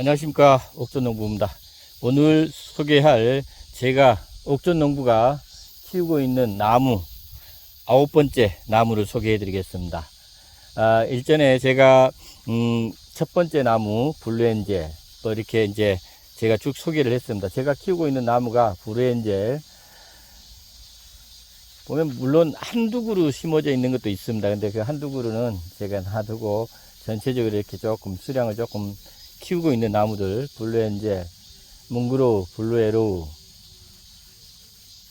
안녕하십니까, 옥전농부입니다. 오늘 소개할 제가 옥전농부가 키우고 있는 나무 9번째 나무를 소개해 드리겠습니다. 일전에 제가 첫 번째 나무 블루엔젤 또 이렇게 이제 제가 쭉 소개를 했습니다. 제가 키우고 있는 나무가 블루엔젤 보면 물론 한두 그루 심어져 있는 것도 있습니다. 근데 그 한두 그루는 제가 놔두고 전체적으로 이렇게 조금 수량을 조금 키우고 있는 나무들, 블루엔젤, 뭉그로우, 블루에로우,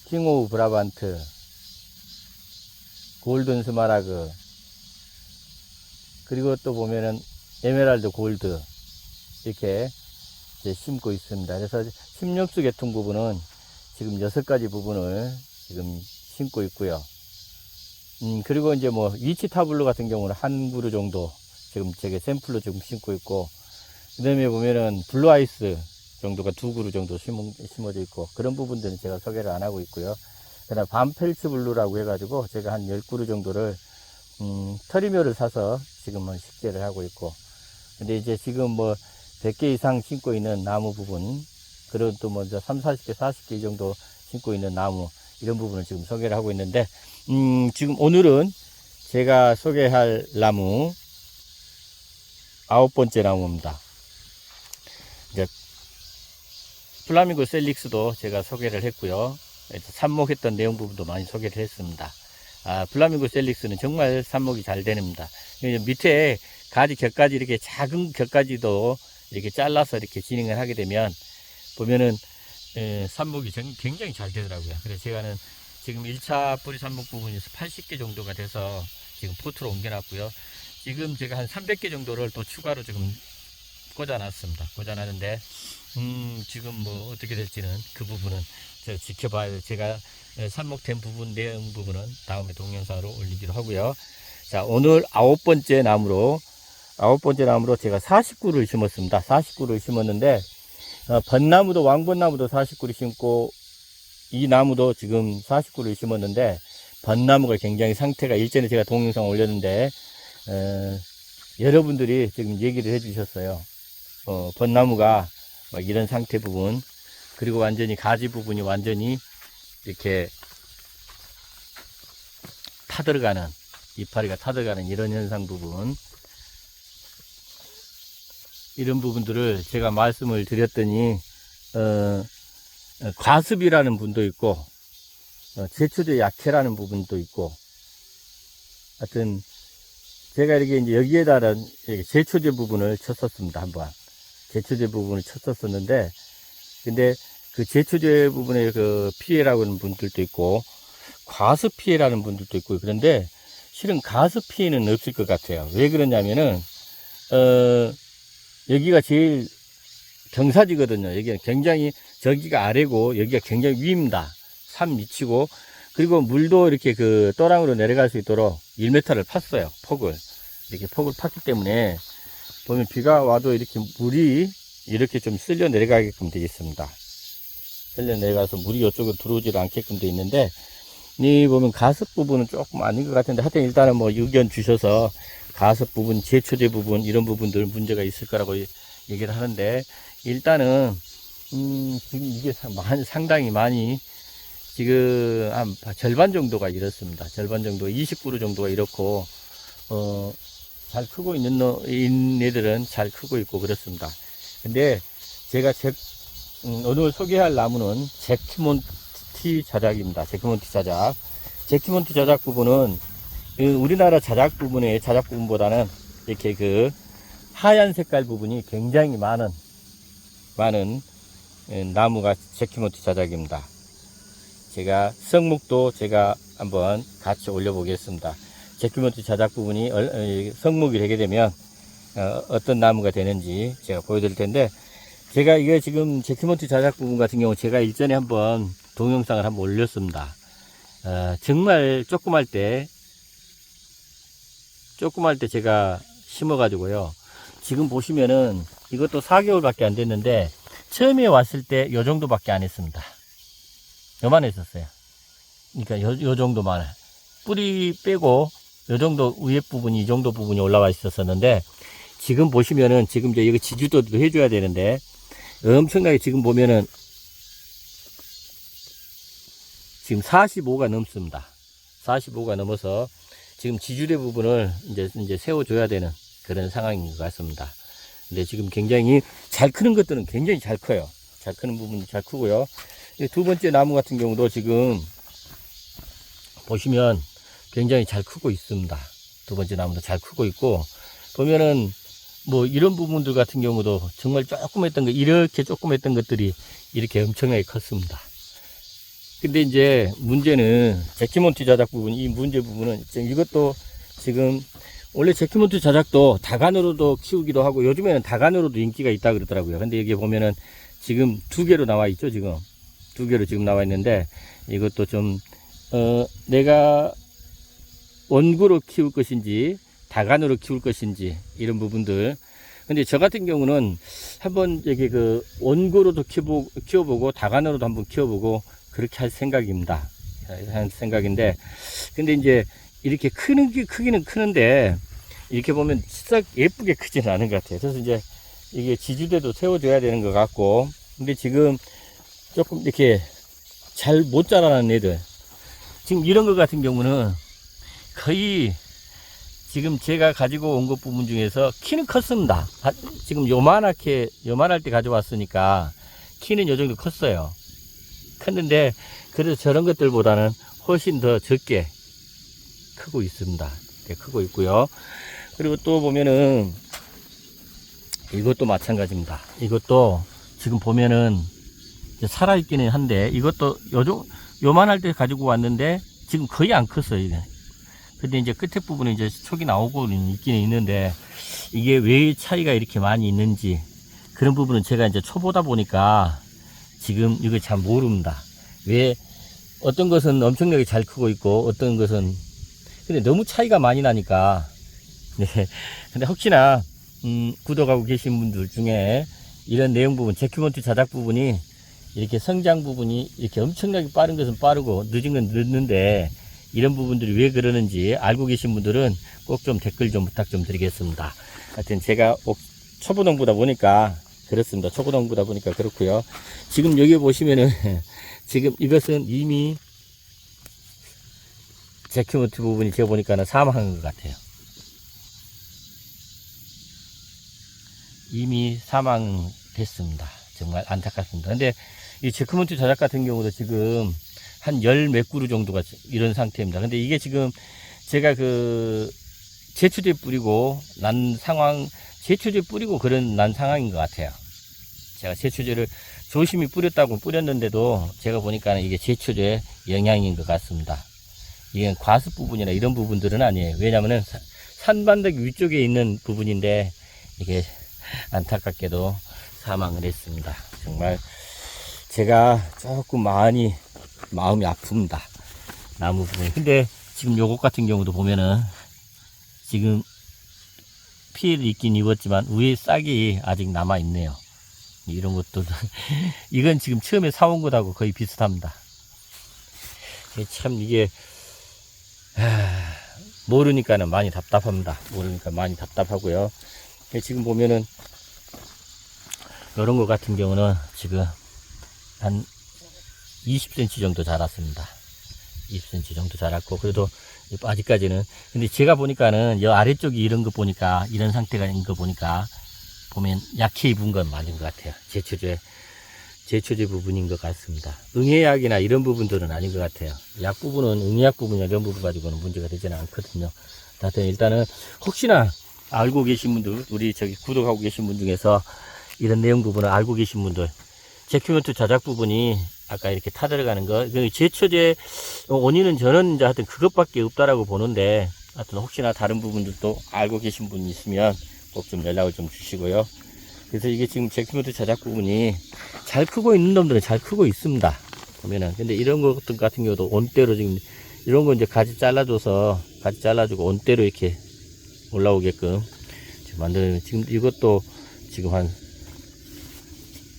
킹오우 브라반트, 골든 스마라그, 그리고 또 보면은 에메랄드 골드 이렇게 이제 심고 있습니다. 그래서 심령수 계통 부분은 지금 6가지 부분을 지금 심고 있고요. 그리고 이제 뭐 위치 타블로 같은 경우는 한 그루 정도 지금 제게 샘플로 지금 심고 있고, 그 다음에 보면은 블루 아이스 정도가 2그루 정도 심어져 있고, 그런 부분들은 제가 소개를 안 하고 있고요. 그 다음 반펠츠 블루라고 해가지고 제가 한 10그루 정도를 터리묘를 사서 지금은 식재를 하고 있고, 근데 이제 지금 뭐 100개 이상 심고 있는 나무 부분, 그리고 또 먼저 3, 40개, 40개 이 정도 심고 있는 나무, 이런 부분을 지금 소개를 하고 있는데, 지금 오늘은 제가 소개할 나무 9번째 나무입니다. 이제 플라밍고 셀릭스도 제가 소개를 했고요. 삽목했던 내용 부분도 많이 소개를 했습니다. 플라밍고 셀릭스는 정말 삽목이 잘 됩니다. 밑에 가지 곁가지 이렇게 작은 곁가지도 이렇게 잘라서 이렇게 진행을 하게 되면 보면은 삽목이 굉장히 잘 되더라고요. 그래서 제가는 지금 1차 뿌리 삽목 부분에서 80개 정도가 돼서 지금 포트로 옮겨놨고요. 지금 제가 한 300개 정도를 또 추가로 지금 꽂아놨습니다. 꽂아놨는데 지금 뭐 어떻게 될지는 그 부분은 제가 지켜봐야, 제가 삽목된 부분 내용 부분은 다음에 동영상으로 올리기로 하고요. 자, 오늘 9번째 나무로 제가 49를 심었습니다. 49를 심었는데 벚나무도 왕벚나무도 49를 심고, 이 나무도 지금 49를 심었는데 벚나무가 굉장히 상태가, 일전에 제가 동영상 올렸는데 여러분들이 지금 얘기를 해 주셨어요. 벚나무가 막 이런 상태 부분, 그리고 완전히 가지 부분이 완전히 이렇게 타들어가는, 이파리가 타들어가는 이런 현상 부분, 이런 부분들을 제가 말씀을 드렸더니 과습이라는 분도 있고 제초제 약해라는 부분도 있고, 하여튼 제가 이렇게 이제 여기에다가 제초제 부분을 쳤었습니다. 한번 제초제 부분을 쳤었었는데, 근데 그 제초제 부분에 그 피해라고 하는 분들도 있고 과습 피해라는 분들도 있고, 그런데 실은 가습 피해는 없을 것 같아요. 왜 그러냐면은 여기가 제일 경사지거든요. 여기가 굉장히, 저기가 아래고 여기가 굉장히 위입니다. 산 밑이고, 그리고 물도 이렇게 그 또랑으로 내려갈 수 있도록 1m를 팠어요. 폭을 이렇게 폭을 팠기 때문에 보면 비가 와도 이렇게 물이 이렇게 좀 쓸려 내려가게끔 되어 있습니다. 쓸려 내려가서 물이 이쪽으로 들어오지 않게끔 되어 있는데, 이 보면 가습 부분은 조금 아닌 것 같은데, 하여튼 일단은 뭐 의견 주셔서 가습 부분, 제초제 부분, 이런 부분들 문제가 있을 거라고 얘기를 하는데, 일단은 지금 이게 상당히 많이, 지금 한 절반 정도가 이렇습니다. 절반 정도, 20그루 정도가 이렇고, 잘 크고 있는 애들은 잘 크고 있고 그렇습니다. 근데 제가 오늘 소개할 나무는 제키몬티 자작입니다. 제키몬티 자작. 제키몬티 자작 부분은 우리나라 자작 부분의 자작 부분보다는 이렇게 그 하얀 색깔 부분이 굉장히 많은 나무가 제키몬티 자작입니다. 제가 성목도 제가 한번 같이 올려보겠습니다. 제키몬티 자작 부분이 성목이 되게 되면 어떤 나무가 되는지 제가 보여드릴 텐데, 제가 이게 지금 제키몬티 자작 부분 같은 경우 제가 일전에 한번 동영상을 한번 올렸습니다. 정말 조그말 때 제가 심어 가지고요, 지금 보시면은 이것도 4개월밖에 안 됐는데 처음에 왔을 때 요 정도밖에 안 했습니다. 요만 했었어요. 그러니까 요 정도만, 뿌리 빼고 요 정도 위에 부분이, 이 정도 부분이 올라와 있었었는데, 지금 보시면은 지금 이제 여기 지주도도 해줘야 되는데 엄청나게 지금 보면은 지금 45가 넘습니다. 45가 넘어서 지금 지주대 부분을 이제 세워줘야 되는 그런 상황인 것 같습니다. 근데 지금 굉장히 잘 크는 것들은 굉장히 잘 커요. 잘 크는 부분이 잘 크고요. 두 번째 나무 같은 경우도 지금 보시면 굉장히 잘 크고 있습니다. 두 번째 나무도 잘 크고 있고, 보면은 뭐 이런 부분들 같은 경우도 정말 조그맸던 거, 이렇게 조그맸던 것들이 이렇게 엄청나게 컸습니다. 근데 이제 문제는 제키몬트 자작 부분, 이 문제 부분은 이것도 지금 원래 제키몬트 자작도 다간으로도 키우기도 하고 요즘에는 다간으로도 인기가 있다 그러더라고요. 근데 여기 보면은 지금 2개로 나와 있죠. 지금 2개로 지금 나와 있는데 이것도 좀 내가 원구로 키울 것인지 다간으로 키울 것인지 이런 부분들. 근데 저 같은 경우는 한번 여기 그 원구로도 키워보고 다간으로도 한번 키워보고 그렇게 할 생각입니다. 할 생각인데, 근데 이제 이렇게 크기는 크는데 이렇게 보면 싹 예쁘게 크지는 않은 것 같아요. 그래서 이제 이게 지주대도 세워줘야 되는 것 같고, 근데 지금 조금 이렇게 잘 못 자라는 애들, 지금 이런 것 같은 경우는 거의 지금 제가 가지고 온 것 부분 중에서 키는 컸습니다. 지금 요만할 때 가져왔으니까 키는 요 정도 컸어요. 컸는데 그래서 저런 것들보다는 훨씬 더 적게 크고 있습니다. 크고 있고요. 그리고 또 보면은 이것도 마찬가지입니다. 이것도 지금 보면은 살아있기는 한데 이것도 요만할 때 가지고 왔는데 지금 거의 안 컸어요. 이게. 근데 이제 끝에 부분에 이제 촉이 나오고 있기는 있는데 이게 왜 차이가 이렇게 많이 있는지 그런 부분은 제가 이제 초보다 보니까 지금 이거 잘 모릅니다. 왜 어떤 것은 엄청나게 잘 크고 있고 어떤 것은 근데 너무 차이가 많이 나니까. 네. 근데 혹시나 구독하고 계신 분들 중에 이런 내용 부분, 제키몬트 자작 부분이 이렇게 성장 부분이 이렇게 엄청나게 빠른 것은 빠르고 늦은 건 늦는데 이런 부분들이 왜 그러는지 알고 계신 분들은 꼭 좀 댓글 좀 부탁 좀 드리겠습니다. 하여튼 제가 초보농부다 보니까 그렇습니다. 초보농부다 보니까 그렇고요. 지금 여기 보시면은 지금 이것은 이미 제키몬트 부분이 제가 보니까는 사망한 것 같아요. 이미 사망됐습니다. 정말 안타깝습니다. 근데 이 제키몬트 자작 같은 경우도 지금 한 열 몇 그루 정도가 이런 상태입니다. 근데 이게 지금 제가 그 제초제 뿌리고 난 상황, 제초제 뿌리고 그런 난 상황인 것 같아요. 제가 제초제를 조심히 뿌렸는데도 제가 보니까 이게 제초제 영향인 것 같습니다. 이게 과습 부분이나 이런 부분들은 아니에요. 왜냐면은 산반대기 위쪽에 있는 부분인데 이게 안타깝게도 사망을 했습니다. 정말 제가 조금 마음이 아픕니다. 나무 부분. 근데 지금 요것 같은 경우도 보면은 지금 피해를 입긴 입었지만 위에 싹이 아직 남아 있네요. 이런 것도 이건 지금 처음에 사온 것하고 거의 비슷합니다. 참 이게 모르니까는 많이 답답합니다. 모르니까 많이 답답하고요. 지금 보면은 이런 것 같은 경우는 지금 한 20cm 정도 자랐습니다. 20cm 정도 자랐고, 그래도 아직까지는. 근데 제가 보니까는 이 아래쪽이 이런 거 보니까, 이런 상태가 있는 거 보니까, 보면 약해 입은 건 맞은 것 같아요. 제초제 부분인 것 같습니다. 응애약이나 이런 부분들은 아닌 것 같아요. 약 부분은, 응애약 부분이나 이런 부분 가지고는 문제가 되지는 않거든요. 하여튼 일단은 혹시나 알고 계신 분들, 우리 저기 구독하고 계신 분 중에서 이런 내용 부분을 알고 계신 분들, 제키몬트 자작 부분이 아까 이렇게 타들어가는 거, 제초제 원인은 저는 이제 하여튼 그것밖에 없다라고 보는데, 하여튼 혹시나 다른 부분들도 알고 계신 분이 있으면 꼭 좀 연락을 좀 주시고요. 그래서 이게 지금 제키몬트 자작 부분이 잘 크고 있는 놈들은 잘 크고 있습니다. 보면은. 근데 이런 것 같은 경우도 온대로 지금, 이런 거 이제 가지 잘라주고 온대로 이렇게 올라오게끔 만드는, 지금 이것도 지금 한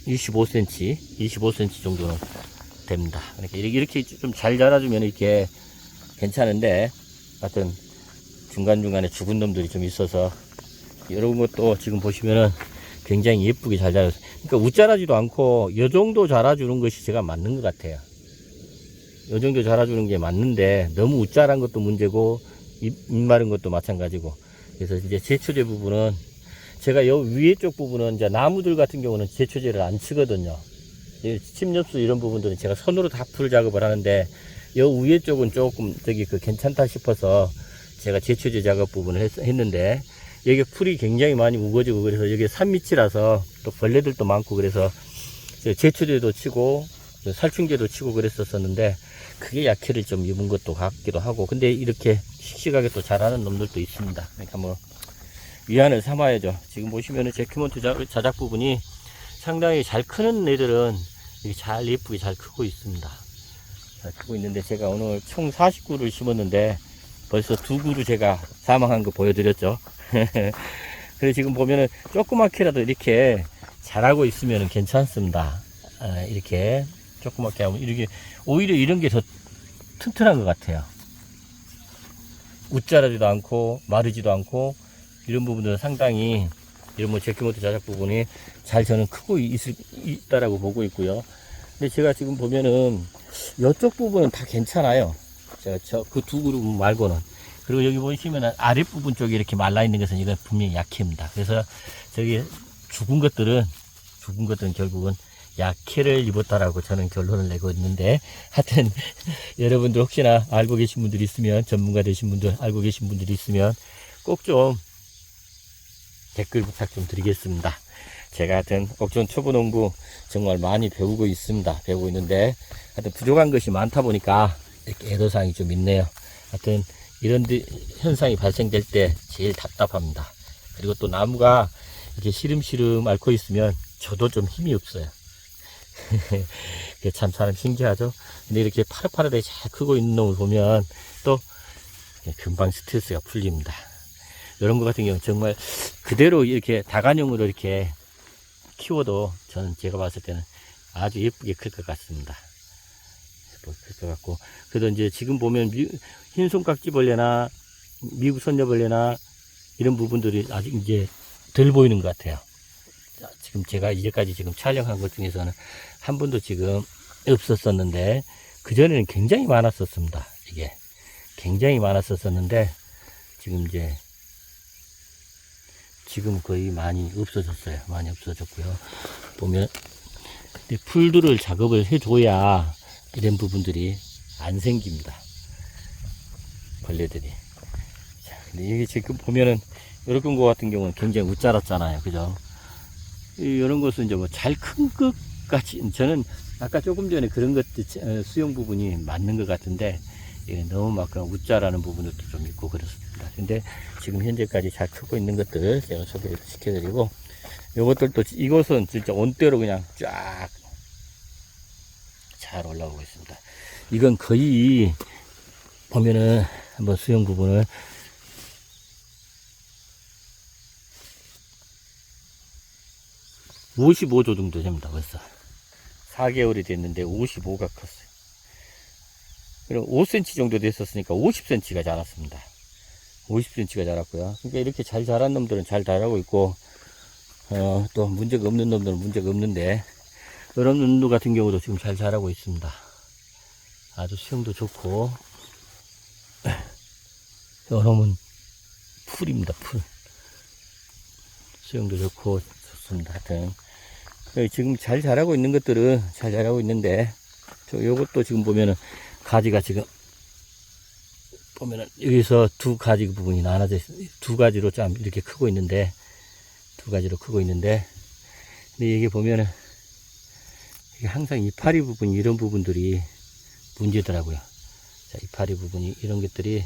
25cm 정도는 됩니다. 그러니까 이렇게 좀 잘 자라주면 이렇게 괜찮은데, 하여튼 중간중간에 죽은 놈들이 좀 있어서 이런 것도 지금 보시면은 굉장히 예쁘게 잘 자랐어요. 그러니까 웃자라지도 않고 이 정도 자라주는 것이 제가 맞는 것 같아요. 이 정도 자라주는 게 맞는데 너무 웃자란 것도 문제고 잎 마른 것도 마찬가지고. 그래서 이제 제초제 부분은 제가 요 위에 쪽 부분은 이제 나무들 같은 경우는 제초제를 안 치거든요. 침엽수 이런 부분들은 제가 손으로 다 풀 작업을 하는데 요 위에 쪽은 조금 저기 괜찮다 싶어서 제가 제초제 작업 부분을 했는데 여기 풀이 굉장히 많이 우거지고 그래서 여기 산밑이라서 또 벌레들도 많고 그래서 제초제도 치고 살충제도 치고 그랬었는데 그게 약해를 좀 입은 것도 같기도 하고 근데 이렇게 씩씩하게 또 자라는 놈들도 있습니다. 그러니까 뭐 위안을 삼아야죠. 지금 보시면은 제큐먼트 자작 부분이 상당히 잘 크는 애들은 이렇게 잘 예쁘게 잘 크고 있습니다. 잘 크고 있는데 제가 오늘 총 40그루를 심었는데 벌써 2그루 제가 사망한 거 보여드렸죠. 그래서 지금 보면은 조그맣게라도 이렇게 자라고 있으면 괜찮습니다. 이렇게 조그맣게 하면 이렇게 오히려 이런 게 더 튼튼한 것 같아요. 웃자라지도 않고 마르지도 않고 이런 부분들은 상당히 이런 뭐 제키모토 자작 부분이 잘 저는 크고 있다라고 보고 있고요. 근데 제가 지금 보면은 이쪽 부분은 다 괜찮아요. 그 2그룹 말고는. 그리고 여기 보시면은 아랫부분 쪽에 이렇게 말라있는 것은 이건 분명히 약해입니다. 그래서 저기 죽은 것들은 결국은 약해를 입었다라고 저는 결론을 내고 있는데 하여튼 여러분들 혹시나 알고 계신 분들이 있으면 전문가 되신 분들 알고 계신 분들이 있으면 꼭 좀 댓글 부탁 좀 드리겠습니다. 제가 하여튼 옥천 초보농부 정말 많이 배우고 있습니다. 배우고 있는데 하여튼 부족한 것이 많다 보니까 이렇게 애로사항이 좀 있네요. 하여튼 이런 현상이 발생될 때 제일 답답합니다. 그리고 또 나무가 이렇게 시름시름 앓고 있으면 저도 좀 힘이 없어요. 그게 참 사람 신기하죠. 근데 이렇게 파릇파릇하게 잘 크고 있는 놈을 보면 또 금방 스트레스가 풀립니다. 이런 것 같은 경우는 정말 그대로 이렇게 다관용으로 이렇게 키워도 저는 제가 봤을 때는 아주 예쁘게 클 것 같습니다. 클 것 같고 그래도 이제 지금 보면 흰 손깍지벌레나 미국 선녀벌레나 이런 부분들이 아직 이제 덜 보이는 것 같아요. 지금 제가 이제까지 지금 촬영한 것 중에서는 한 번도 지금 없었었는데 그전에는 굉장히 많았었습니다. 이게 굉장히 많았었는데 지금 거의 많이 없어졌어요. 많이 없어졌고요. 보면 풀들을 작업을 해줘야 이런 부분들이 안 생깁니다. 벌레들이. 자, 근데 이게 지금 보면은 이런 거 같은 경우는 굉장히 웃자랐잖아요. 그죠? 이런 것은 이제 뭐 잘 큰 것 같이 저는 아까 조금 전에 그런 것들 수용 부분이 맞는 것 같은데 이게 너무 막 웃자라는 부분도 좀 있고 그렇습니다. 근데 지금 현재까지 잘 크고 있는 것들 제가 소개를 시켜드리고 요것들도 이것은 진짜 온대로 그냥 쫙 잘 올라오고 있습니다. 이건 거의 보면은 한번 수용 부분을 55조 정도 됩니다. 벌써 4개월이 됐는데 55가 컸어요. 그리고 5cm 정도 됐었으니까 50cm가 자랐습니다. 50cm가 자랐고요. 그러니까 이렇게 잘 자란 놈들은 잘 자라고 있고 또 문제가 없는 놈들은 문제가 없는데 이런 놈들 같은 경우도 지금 잘 자라고 있습니다. 아주 수영도 좋고 이놈은 풀입니다. 풀 수영도 좋고 좋습니다. 하여튼 지금 잘 자라고 있는 것들은 잘 자라고 있는데 요것도 지금 보면은 가지가 지금 보면은 여기서 두 가지 부분이 나눠져 있어요. 두 가지로 좀 이렇게 크고 있는데 근데 이게 보면은 이게 항상 이파리 부분 이런 부분들이 문제더라고요. 자, 이파리 부분이 이런 것들이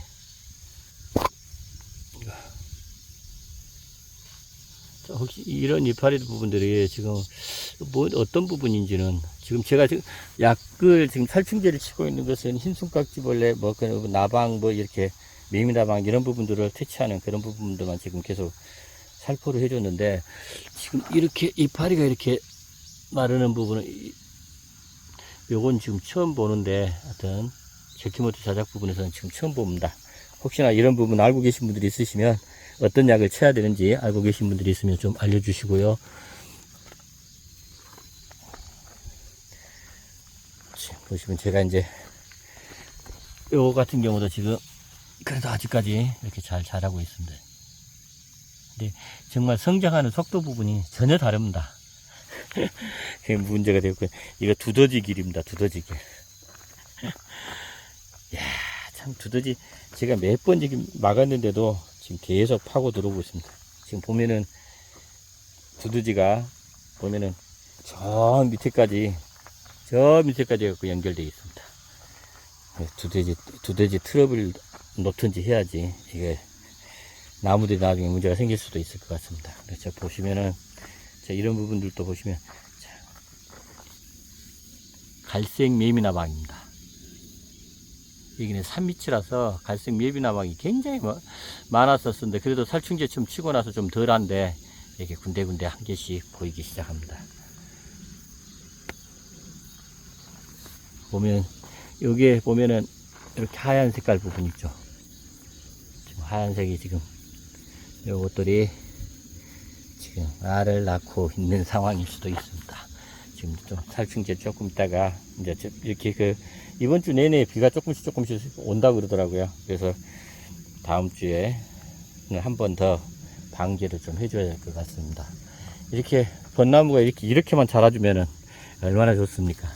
혹시 이런 이파리 부분들이 지금 뭐 어떤 부분인지는 지금 제가 지금 약을 지금 살충제를 치고 있는 것은 흰손깍지벌레 뭐 나방 뭐 이렇게 매미나방 이런 부분들을 퇴치하는 그런 부분들만 지금 계속 살포를 해줬는데 지금 이렇게 이파리가 이렇게 마르는 부분은 요건 지금 처음 보는데 하여튼 제키모토 자작 부분에서는 지금 처음 봅니다. 혹시나 이런 부분 알고 계신 분들이 있으시면 어떤 약을 쳐야 되는지 알고 계신 분들이 있으면 좀 알려주시고요. 보시면 제가 이제 요 같은 경우도 지금 그래도 아직까지 이렇게 잘 자라고 있습니다. 근데 정말 성장하는 속도 부분이 전혀 다릅니다. 그게 문제가 되고, 이거 두더지 길입니다. 두더지 길. 야, 참 두더지 제가 몇 번 지금 막았는데도 지금 계속 파고 들어오고 있습니다. 지금 보면은 두더지가 보면은 저 밑에까지 갖고 연결되어 있습니다. 두더지 트러블 놓든지 해야지 이게 나무들이 나중에 문제가 생길 수도 있을 것 같습니다. 그래서 보시면은 이런 부분들도 보시면 갈색 매미나방입니다. 여기는 산밑이라서 갈색 매미나방이 굉장히 많았었는데 그래도 살충제 좀 치고 나서 좀 덜한데 이렇게 군데군데 한 개씩 보이기 시작합니다. 보면 여기에 보면은 이렇게 하얀 색깔 부분 있죠. 지금 하얀색이 지금 요것들이 지금 알을 낳고 있는 상황일 수도 있습니다. 지금 좀 살충제 조금 있다가 이제 이렇게 이번 주 내내 비가 조금씩 온다 그러더라고요. 그래서 다음 주에 한 번 더 방제를 좀 해줘야 될 것 같습니다. 이렇게 벚나무가 이렇게만 자라주면은 얼마나 좋습니까?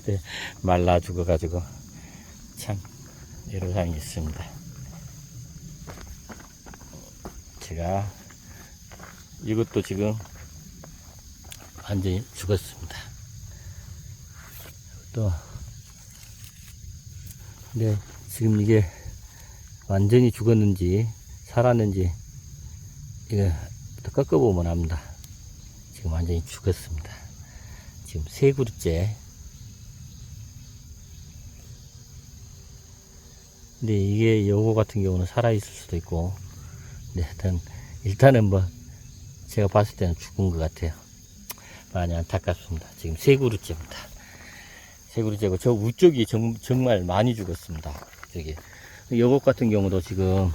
근데 말라 죽어가지고 참 애로사항이 있습니다. 제가 이것도 지금 완전히 죽었습니다. 또 근데 지금 이게 완전히 죽었는지 살았는지 이거 꺾어보면 압니다. 지금 완전히 죽었습니다. 지금 3그루째. 근데 이게 요거 같은 경우는 살아있을 수도 있고, 네, 일단은 뭐 제가 봤을 때는 죽은 것 같아요. 많이 안타깝습니다. 지금 3그루째입니다. 3그루째고 저 위쪽이 정말 많이 죽었습니다. 저기 요것 같은 경우도 지금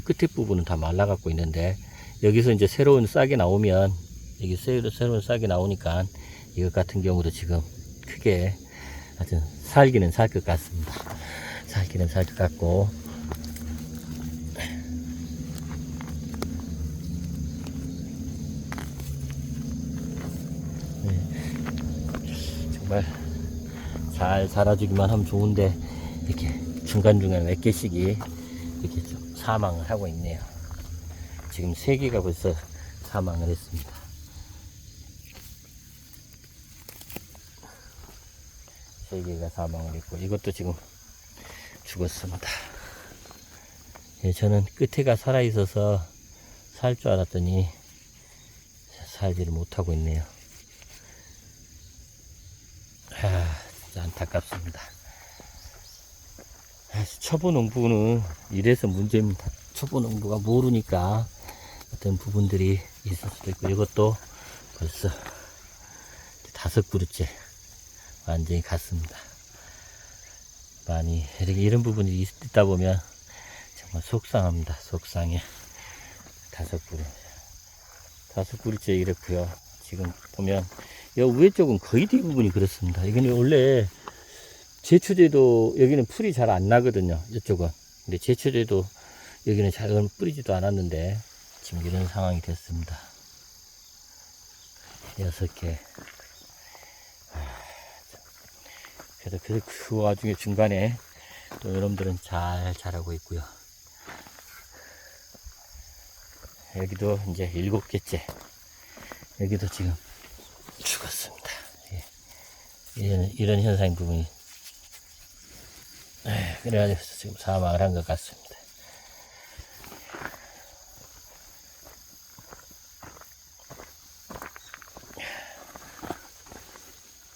끝에 부분은 다 말라갖고 있는데, 여기서 이제 새로운 싹이 나오면, 여기 새로운 싹이 나오니까 이것 같은 경우도 지금 크게 아주 살기는 살 것 같습니다. 살기는 살 것 같고, 네, 정말 잘 자라주기만 하면 좋은데 이렇게 중간중간 몇 개씩이 이렇게 좀 사망을 하고 있네요. 지금 3개가 벌써 사망을 했습니다. 세 개가 사망을 했고, 이것도 지금 죽었습니다. 예, 저는 끝에가 살아있어서 살 줄 알았더니 살지를 못하고 있네요. 진짜 안타깝습니다. 초보 농부는 이래서 문제입니다. 초보 농부가 모르니까 어떤 부분들이 있을 수도 있고, 이것도 벌써 5그루째 완전히 갔습니다. 많이 이렇게 이런 부분이 있다 보면 정말 속상합니다. 속상해. 5그루째 이렇고요. 지금 보면 이 위에 쪽은 거의 대부분이 그렇습니다. 이거는 원래 제초제도 여기는 풀이 잘 안 나거든요. 이쪽은. 근데 제초제도 여기는 잘 뿌리지도 않았는데 지금 이런 상황이 됐습니다. 6개. 그래도 그 와중에 중간에 또 여러분들은 잘 자라고 있고요. 여기도 이제 7개째. 여기도 지금 죽었습니다. 이런 현상 부분이. 그래가지고 지금 사망을 한 것 같습니다.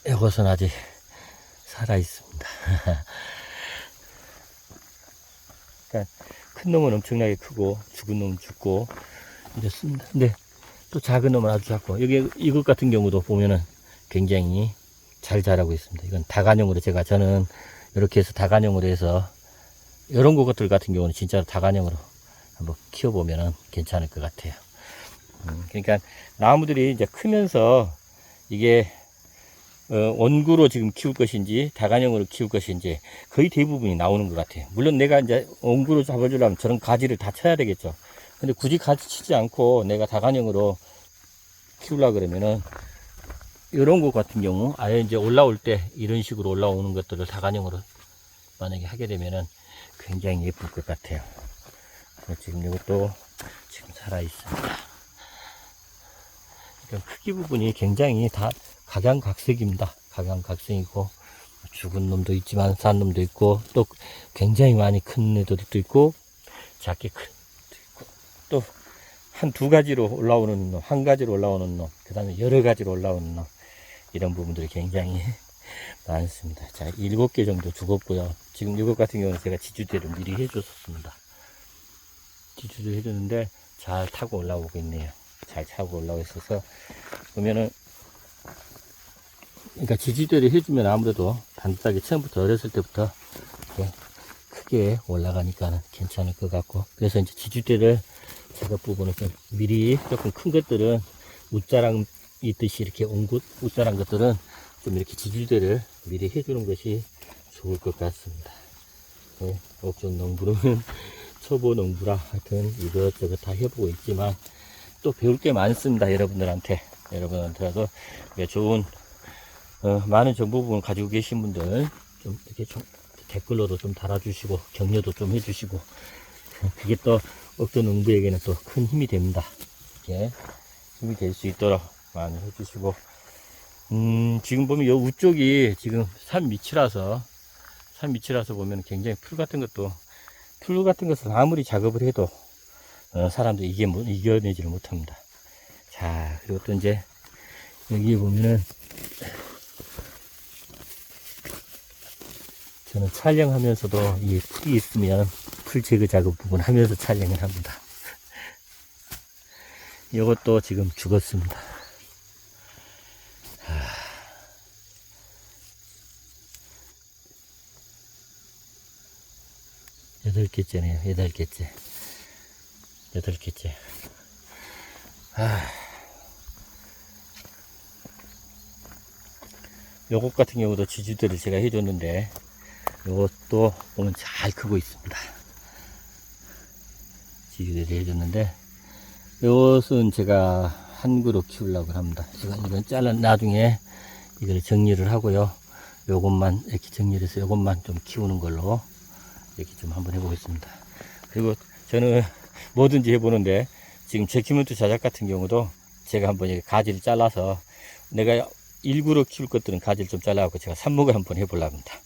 이것은 아직 살아 있습니다. 그러니까 큰 놈은 엄청나게 크고 죽은 놈은 죽고 이렇습니다. 근데 또 작은 놈은 아주 작고, 여기 이것 같은 경우도 보면은 굉장히 잘 자라고 있습니다. 이건 다관형으로 저는 이렇게 해서 다관형으로 해서 이런 것들 같은 경우는 진짜로 다관형으로 한번 키워보면 괜찮을 것 같아요. 그러니까 나무들이 이제 크면서 이게 원구로 지금 키울 것인지 다관형으로 키울 것인지 거의 대부분이 나오는 것 같아요. 물론 내가 이제 원구로 잡아주려면 저런 가지를 다 쳐야 되겠죠. 근데 굳이 가지 치지 않고 내가 다관형으로 키우려 그러면은 이런 것 같은 경우 아예 이제 올라올 때 이런 식으로 올라오는 것들을 다관형으로 만약에 하게 되면은 굉장히 예쁠 것 같아요. 지금 이것도 지금 살아 있습니다. 그러니까 크기 부분이 굉장히 다 각양각색입니다. 각양각색이고 죽은 놈도 있지만 산 놈도 있고 또 굉장히 많이 큰 애들도 있고 작게 큰 놈도 있고 또 한 두 가지로 올라오는 놈, 한 가지로 올라오는 놈, 그 다음에 여러 가지로 올라오는 놈, 이런 부분들이 굉장히 많습니다. 자, 7개 정도 죽었고요. 지금 이것 같은 경우는 제가 지주대를 미리 해줬었습니다. 지주도 해줬는데 잘 타고 올라오고 있네요. 잘 타고 올라오고 있어서 보면은, 그러니까 지주대를 해주면 아무래도 단단하게 처음부터 어렸을 때부터 이렇게 크게 올라가니까 괜찮을 것 같고, 그래서 이제 지주대를 제가 부분을 좀 미리 조금 큰 것들은 웃자랑 있듯이 이렇게 옹굿 웃자랑 것들은 좀 이렇게 지주대를 미리 해주는 것이 좋을 것 같습니다. 네, 옥존 농부는 초보 농부라 하여튼 이것저것 다 해보고 있지만 또 배울 게 많습니다. 여러분한테라도 좋은 많은 정보 부분 가지고 계신 분들 좀 이렇게 좀 댓글로도 좀 달아주시고 격려도 좀 해주시고 그게 또 옥존 농부에게는 또 큰 힘이 됩니다. 이렇게 힘이 될 수 있도록 많이 해주시고 지금 보면 요 우쪽이 지금 산 밑이라서 보면 굉장히 풀 같은 것을 아무리 작업을 해도 사람들이 이겨내지를 못합니다. 자, 그리고 또 이제 여기 보면은 저는 촬영하면서도 이 풀이 있으면 풀 제거 작업 부분 하면서 촬영을 합니다. 이것도 지금 죽었습니다. 8개째네요. 8개째. 요것 같은 경우도 지주대를 제가 해줬는데, 요것도 보면 잘 크고 있습니다. 지주대를 해줬는데, 요것은 제가 한 그루 키우려고 합니다. 제가 이건 나중에 이걸 정리를 하고요. 요것만 이렇게 정리를 해서 요것만 좀 키우는 걸로 이렇게 좀 한번 해보겠습니다. 그리고 저는 뭐든지 해보는데 지금 제큐멘트 자작 같은 경우도 제가 한번 이렇게 가지를 잘라서 내가 일구로 키울 것들은 가지를 좀 잘라갖고 제가 삽목을 한번 해보려고 합니다.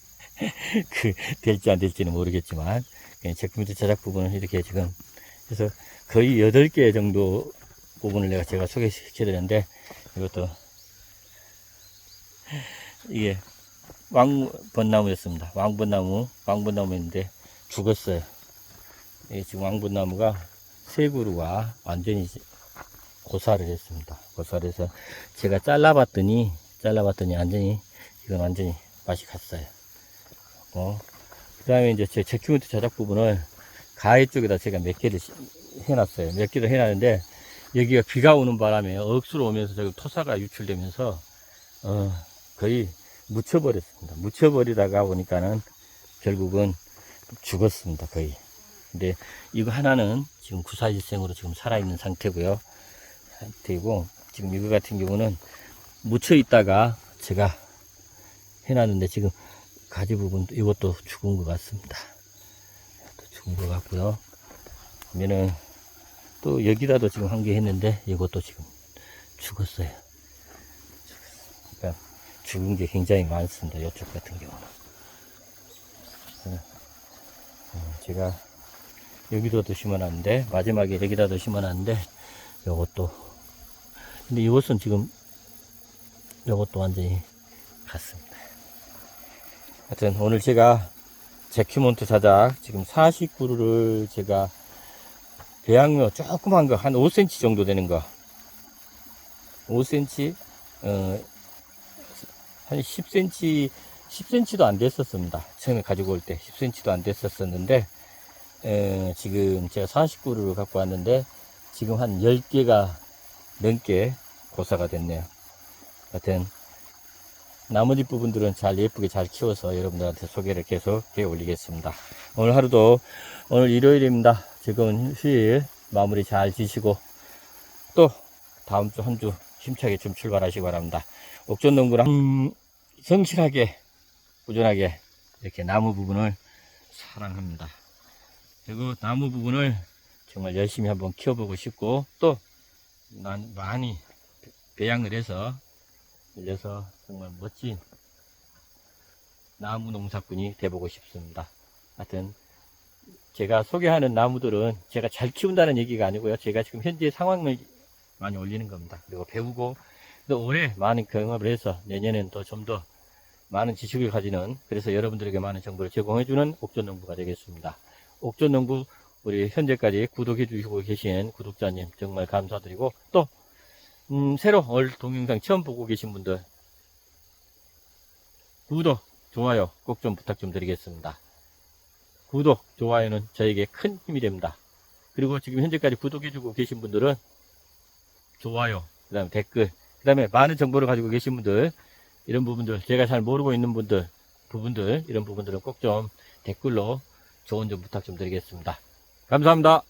될지 안 될지는 모르겠지만 제큐멘트 자작 부분은 이렇게 지금 해서 거의 8개 정도 부분을 제가 소개시켜 드렸는데 이것도 이게 왕벚나무였습니다. 왕벚나무인데 죽었어요. 지금 왕벚나무가 3그루가 완전히 고사를 했습니다. 고사를 해서 제가 잘라봤더니 완전히 이건 완전히 맛이 갔어요. 그 다음에 이제 제 제큐멘트 자작 부분을 가해 쪽에다 제가 몇 개를 해놨어요. 몇 개를 해놨는데 여기가 비가 오는 바람에 억수로 오면서 저기 토사가 유출되면서 거의 묻혀버렸습니다. 묻혀버리다가 보니까는 결국은 죽었습니다. 거의. 근데 이거 하나는 지금 구사일생으로 지금 살아있는 상태고요. 지금 이거 같은 경우는 묻혀있다가 제가 해놨는데 지금 가지 부분 이것도 죽은 것 같습니다. 또 죽은 것 같고요. 그러면은 또 여기다도 지금 한 개 했는데 이것도 지금 죽었어요. 그러니까 죽은 게 굉장히 많습니다. 이쪽 같은 경우는. 제가 여기다도 심어놨는데 마지막에 여기다도 심어놨는데 이것도 근데 이것은 지금 이것도 완전히 갔습니다. 하여튼 오늘 제가 제큐멘트 자작 지금 49루를 제가 배양묘 조그만 거 한 5cm 정도 되는 거 5cm 한 10cm도 안 됐었습니다. 처음에 가지고 올 때 10cm도 안 됐었는데 지금 제가 49루를 갖고 왔는데 지금 한 10개가 넘게 고사가 됐네요. 하여튼 나머지 부분들은 잘 예쁘게 잘 키워서 여러분들한테 소개를 계속 해 올리겠습니다. 오늘 하루도 오늘 일요일입니다. 즐거운 휴일 마무리 잘 지시고 또 다음 주 한 주 힘차게 좀 출발하시기 바랍니다. 옥전농부랑 성실하게 꾸준하게 이렇게 나무 부분을 사랑합니다. 그리고 나무 부분을 정말 열심히 한번 키워보고 싶고 또 많이 배양을 해서 늘려서 정말 멋진 나무 농사꾼이 돼보고 싶습니다. 하여튼 제가 소개하는 나무들은 제가 잘 키운다는 얘기가 아니고요. 제가 지금 현재 상황을 많이 올리는 겁니다. 그리고 배우고 또 올해 많은 경험을 해서 내년엔 또 좀 더 많은 지식을 가지는 그래서 여러분들에게 많은 정보를 제공해주는 옥전농부가 되겠습니다. 옥전농부 우리 현재까지 구독해 주시고 계신 구독자님 정말 감사드리고 또 새로 오늘 동영상 처음 보고 계신 분들 구독, 좋아요 꼭 좀 부탁 좀 드리겠습니다. 구독, 좋아요는 저에게 큰 힘이 됩니다. 그리고 지금 현재까지 구독해주고 계신 분들은 좋아요, 그 다음에 댓글, 그 다음에 많은 정보를 가지고 계신 분들 이런 부분들 제가 잘 모르고 있는 부분들 이런 부분들은 꼭 좀 댓글로 조언 좀 부탁 좀 드리겠습니다. 감사합니다.